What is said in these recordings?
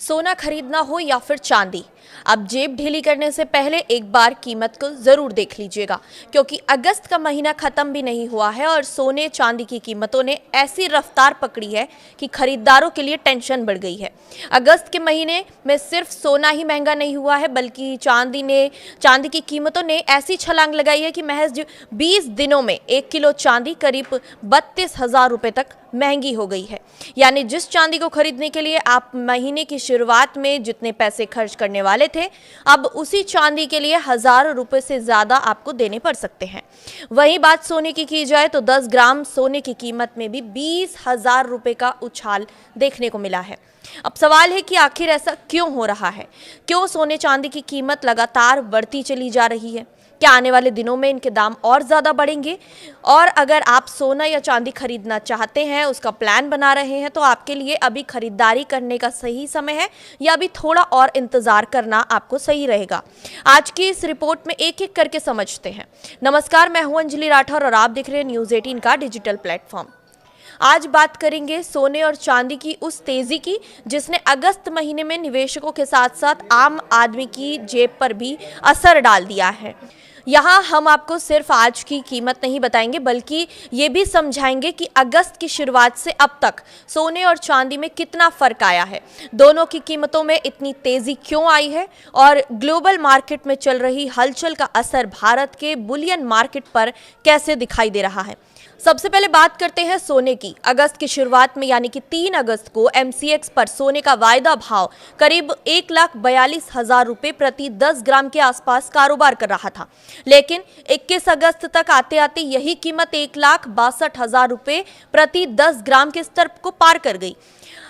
सोना खरीदना हो या फिर चांदी, अब जेब ढीली करने से पहले एक बार कीमत को जरूर देख लीजिएगा, क्योंकि अगस्त का महीना खत्म भी नहीं हुआ है और सोने चांदी की कीमतों ने ऐसी रफ्तार पकड़ी है कि खरीदारों के लिए टेंशन बढ़ गई है। अगस्त के महीने में सिर्फ सोना ही महंगा नहीं हुआ है, बल्कि चांदी की कीमतों ने ऐसी छलांग लगाई है कि महज 20 दिनों में 1 किलो चांदी करीब 32,000 रुपए तक महंगी हो गई है। यानी जिस चांदी को खरीदने के लिए आप महीने की शुरुआत में जितने पैसे खर्च करने वाले थे, अब उसी चांदी के लिए हजारों रुपए से ज्यादा आपको देने पड़ सकते हैं। वहीं बात सोने की जाए तो 10 ग्राम सोने की कीमत में भी 20,000 रुपए का उछाल देखने को मिला है। अब सवाल है कि आखिर ऐसा क्यों हो रहा है? क्यों सोने चांदी की कीमत लगातार बढ़ती चली जा रही है? क्या आने वाले दिनों में इनके दाम और ज़्यादा बढ़ेंगे? और अगर आप सोना या चांदी खरीदना चाहते हैं, उसका प्लान बना रहे हैं, तो आपके लिए अभी खरीदारी करने का सही समय है या अभी थोड़ा और इंतज़ार करना आपको सही रहेगा? आज की इस रिपोर्ट में एक एक करके समझते हैं। नमस्कार, मैं हूं अंजलि राठौर और आप देख रहे हैं न्यूज़ 18 का डिजिटल प्लेटफॉर्म। आज बात करेंगे सोने और चांदी की उस तेजी की जिसने अगस्त महीने में निवेशकों के साथ साथ आम आदमी की जेब पर भी असर डाल दिया है। यहाँ हम आपको सिर्फ आज की कीमत नहीं बताएंगे, बल्कि ये भी समझाएंगे कि अगस्त की शुरुआत से अब तक सोने और चांदी में कितना फर्क आया है, दोनों की कीमतों में इतनी तेजी क्यों आई है और ग्लोबल मार्केट में चल रही हलचल का असर भारत के बुलियन मार्केट पर कैसे दिखाई दे रहा है। सबसे पहले बात करते हैं सोने की। अगस्त की शुरुआत में यानी कि 3 अगस्त को एमसीएक्स पर सोने का वायदा भाव करीब 1,42,000 रुपए प्रति 10 ग्राम के आसपास कारोबार कर रहा था, लेकिन 21 अगस्त तक आते आते यही कीमत 1,62,000 रुपए प्रति 10 ग्राम के स्तर को पार कर गई।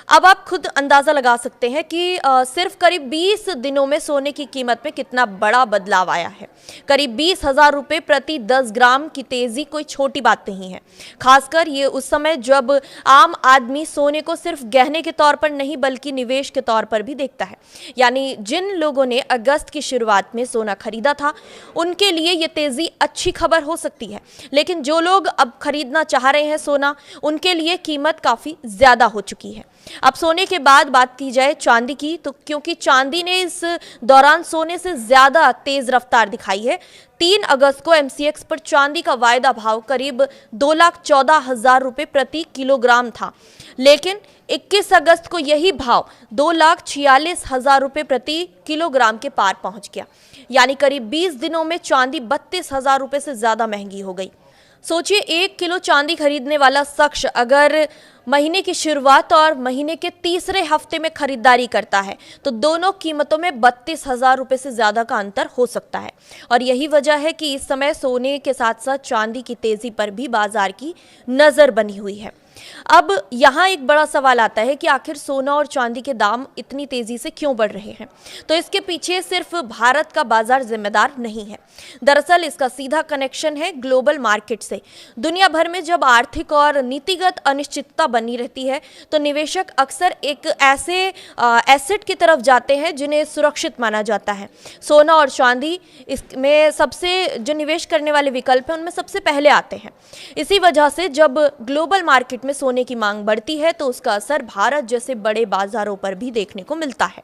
अब आप खुद अंदाजा लगा सकते हैं कि सिर्फ करीब 20 दिनों में सोने की कीमत में कितना बड़ा बदलाव आया है। करीब 20,000 रुपए प्रति 10 ग्राम की तेजी कोई छोटी बात नहीं है, खासकर ये उस समय जब आम आदमी सोने को सिर्फ गहने के तौर पर नहीं बल्कि निवेश के तौर पर भी देखता है। यानी जिन लोगों ने अगस्त की शुरुआत में सोना खरीदा था, उनके लिए ये तेजी अच्छी खबर हो सकती है, लेकिन जो लोग अब खरीदना चाह रहे हैं सोना, उनके लिए कीमत काफी ज्यादा हो चुकी है। अब सोने के बाद बात की जाए चांदी की, तो क्योंकि चांदी ने इस दौरान सोने से ज्यादा तेज रफ्तार दिखाई है। 3 अगस्त को एमसीएक्स पर चांदी का वायदा भाव करीब 2,14,000 रुपए प्रति किलोग्राम था, लेकिन 21 अगस्त को यही भाव 2,46,000 रुपए प्रति किलोग्राम के पार पहुंच गया। यानी करीब 20 दिनों में चांदी 32,000 रुपए से ज्यादा महंगी हो गई। सोचिए, 1 किलो चांदी खरीदने वाला शख्स अगर महीने की शुरुआत और महीने के तीसरे हफ्ते में खरीदारी करता है, तो दोनों कीमतों में 32,000 रुपए से ज्यादा का अंतर हो सकता है। और यही वजह है कि इस समय सोने के साथ साथ चांदी की तेजी पर भी बाजार की नजर बनी हुई है। अब यहाँ एक बड़ा सवाल आता है कि आखिर सोना और चांदी के दाम इतनी तेजी से क्यों बढ़ रहे हैं? तो इसके पीछे सिर्फ भारत का बाजार जिम्मेदार नहीं है। दरअसल इसका सीधा कनेक्शन है ग्लोबल मार्केट से। दुनिया भर में जब आर्थिक और नीतिगत अनिश्चितता बनी रहती है, तो निवेशक अक्सर एक ऐसे एसेट की तरफ जाते हैं जिन्हें सुरक्षित माना जाता है। सोना और चांदी इसमें सबसे जो निवेश करने वाले विकल्प हैं, उनमें सबसे पहले आते हैं। इसी वजह से जब ग्लोबल मार्केट में सोने की मांग बढ़ती है, तो उसका असर भारत जैसे बड़े बाजारों पर भी देखने को मिलता है।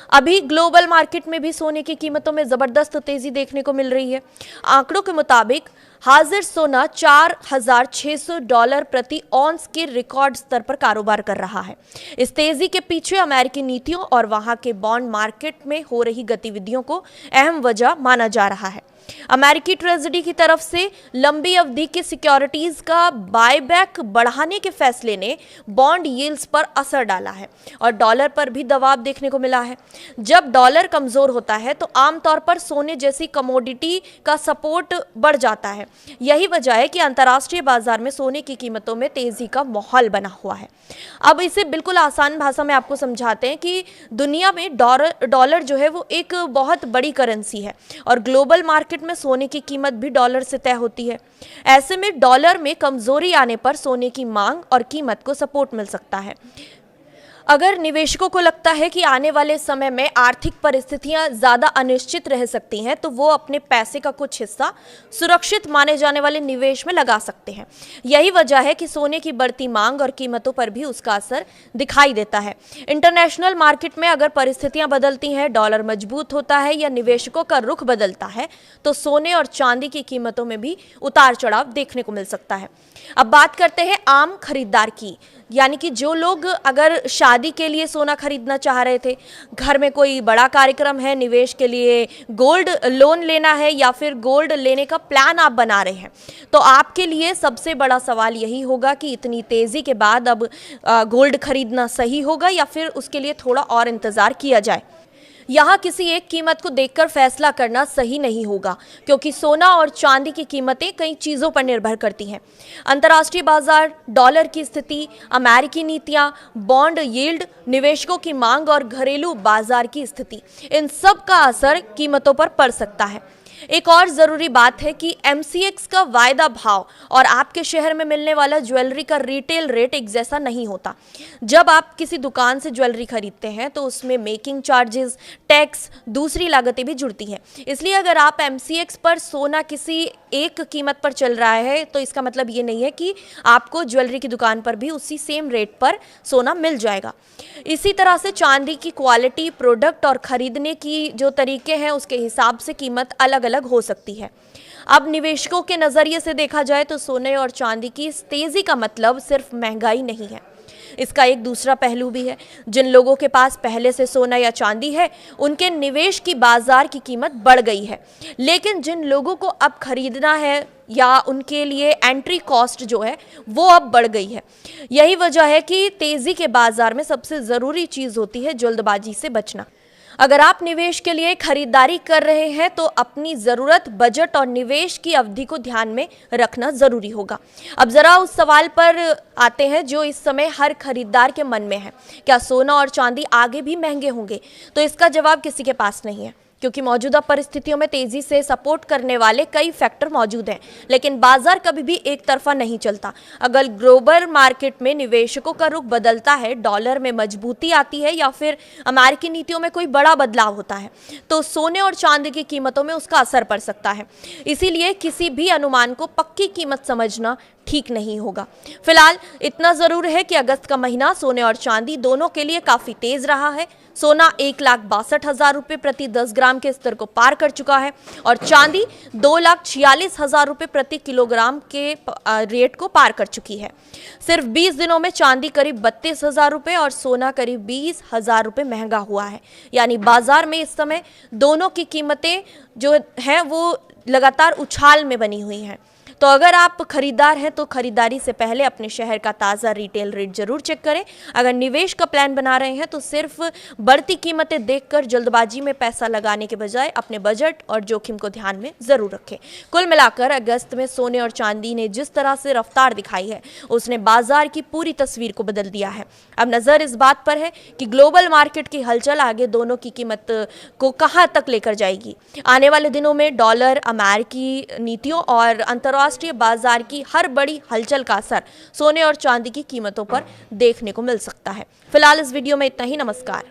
अभी ग्लोबल मार्केट में भी सोने की कीमतों में जबरदस्त तेजी देखने को मिल रही है। आंकड़ों के मुताबिक हाजिर सोना $4,600 प्रति औंस के रिकॉर्ड स्तर पर कारोबार कर रहा है। इस तेजी के पीछे अमेरिकी नीतियों और वहां के बॉन्ड मार्केट में हो रही गतिविधियों को अहम वजह माना जा रहा है। अमेरिकी ट्रेजरी की तरफ से लंबी अवधि की सिक्योरिटीज का बायबैक बढ़ाने के फैसले ने बॉन्ड यील्ड्स पर असर डाला है और डॉलर पर भी दबाव देखने को मिला है। जब डॉलर कमजोर होता है, तो आमतौर पर सोने जैसी कमोडिटी का सपोर्ट बढ़ जाता है। यही वजह है कि अंतर्राष्ट्रीय बाजार में सोने की कीमतों में तेजी का माहौल बना हुआ है। अब इसे बिल्कुल आसान भाषा में आपको समझाते हैं कि दुनिया में डॉलर जो है वो एक बहुत बड़ी करेंसी है और ग्लोबल मार्केट में सोने की कीमत भी डॉलर से तय होती है। ऐसे में डॉलर में कमजोरी आने पर सोने की मांग और कीमत को सपोर्ट मिल सकता है। अगर निवेशकों को लगता है कि आने वाले समय में आर्थिक परिस्थितियां ज्यादा अनिश्चित रह सकती हैं, तो वो अपने पैसे का कुछ हिस्सा सुरक्षित माने जाने वाले निवेश में लगा सकते हैं। यही वजह है कि सोने की बढ़ती मांग और कीमतों पर भी उसका असर दिखाई देता है। इंटरनेशनल मार्केट में अगर परिस्थितियां बदलती हैं, डॉलर मजबूत होता है या निवेशकों का रुख बदलता है, तो सोने और चांदी की कीमतों में भी उतार चढ़ाव देखने को मिल सकता है। अब बात करते हैं आम खरीदार की, यानी कि जो लोग अगर शादी के लिए सोना खरीदना चाह रहे थे, घर में कोई बड़ा कार्यक्रम है, निवेश के लिए गोल्ड लोन लेना है या फिर गोल्ड लेने का प्लान आप बना रहे हैं, तो आपके लिए सबसे बड़ा सवाल यही होगा कि इतनी तेजी के बाद अब गोल्ड खरीदना सही होगा या फिर उसके लिए थोड़ा और इंतजार किया जाए। यहाँ किसी एक कीमत को देखकर फैसला करना सही नहीं होगा, क्योंकि सोना और चांदी की कीमतें कई चीज़ों पर निर्भर करती हैं। अंतर्राष्ट्रीय बाजार, डॉलर की स्थिति, अमेरिकी नीतियाँ, बॉन्ड यील्ड, निवेशकों की मांग और घरेलू बाजार की स्थिति, इन सब का असर कीमतों पर पड़ सकता है। एक और ज़रूरी बात है कि MCX का वायदा भाव और आपके शहर में मिलने वाला ज्वेलरी का रिटेल रेट एक जैसा नहीं होता। जब आप किसी दुकान से ज्वेलरी खरीदते हैं तो उसमें मेकिंग चार्जेस, टैक्स, दूसरी लागतें भी जुड़ती हैं। इसलिए अगर आप MCX पर सोना किसी एक कीमत पर चल रहा है, तो इसका मतलब ये नहीं है कि आपको ज्वेलरी की दुकान पर भी उसी सेम रेट पर सोना मिल जाएगा। इसी तरह से चांदी की क्वालिटी, प्रोडक्ट और खरीदने की जो तरीके हैं, उसके हिसाब से कीमत अलग अलग हो सकती है। अब निवेशकों के नज़रिए से देखा जाए तो सोने और चांदी की इस तेज़ी का मतलब सिर्फ महंगाई नहीं है, इसका एक दूसरा पहलू भी है। जिन लोगों के पास पहले से सोना या चांदी है, उनके निवेश की बाजार की कीमत बढ़ गई है, लेकिन जिन लोगों को अब खरीदना है या उनके लिए एंट्री कॉस्ट जो है वो अब बढ़ गई है। यही वजह है कि तेज़ी के बाजार में सबसे ज़रूरी चीज़ होती है जल्दबाजी से बचना। अगर आप निवेश के लिए खरीदारी कर रहे हैं तो अपनी ज़रूरत, बजट और निवेश की अवधि को ध्यान में रखना ज़रूरी होगा। अब ज़रा उस सवाल पर आते हैं जो इस समय हर खरीदार के मन में है, क्या सोना और चांदी आगे भी महंगे होंगे? तो इसका जवाब किसी के पास नहीं है, क्योंकि मौजूदा परिस्थितियों में तेजी से सपोर्ट करने वाले कई फैक्टर मौजूद हैं, लेकिन बाजार कभी भी एक तरफा नहीं चलता। अगर ग्लोबल मार्केट में निवेशकों का रुख बदलता है, डॉलर में मजबूती आती है या फिर अमेरिकी नीतियों में कोई बड़ा बदलाव होता है, तो सोने और चांदी की कीमतों में उसका असर पड़ सकता है। इसीलिए किसी भी अनुमान को पक्की कीमत समझना ठीक नहीं होगा। फिलहाल इतना जरूर है कि अगस्त का महीना सोने और चांदी दोनों के लिए काफी तेज रहा है। सोना 1,62,000 रुपये प्रति 10 ग्राम के स्तर को पार कर चुका है और चांदी 2,46,000 रुपये प्रति किलोग्राम के रेट को पार कर चुकी है। सिर्फ 20 दिनों में चांदी करीब 32,000 रुपये और सोना करीब 20,000 रुपये महंगा हुआ है। यानी बाजार में इस समय दोनों की कीमतें जो हैं वो लगातार उछाल में बनी हुई हैं। तो अगर आप खरीदार हैं तो खरीदारी से पहले अपने शहर का ताज़ा रिटेल रेट जरूर चेक करें। अगर निवेश का प्लान बना रहे हैं तो सिर्फ बढ़ती कीमतें देखकर जल्दबाजी में पैसा लगाने के बजाय अपने बजट और जोखिम को ध्यान में जरूर रखें। कुल मिलाकर अगस्त में सोने और चांदी ने जिस तरह से रफ्तार दिखाई है, उसने बाजार की पूरी तस्वीर को बदल दिया है। अब नज़र इस बात पर है कि ग्लोबल मार्केट की हलचल आगे दोनों की कीमत को कहाँ तक लेकर जाएगी। आने वाले दिनों में डॉलर, अमेरिकी नीतियों और अंतर्राष्ट्रीय बाजार की हर बड़ी हलचल का असर सोने और चांदी की कीमतों पर देखने को मिल सकता है। फिलहाल इस वीडियो में इतना ही। नमस्कार।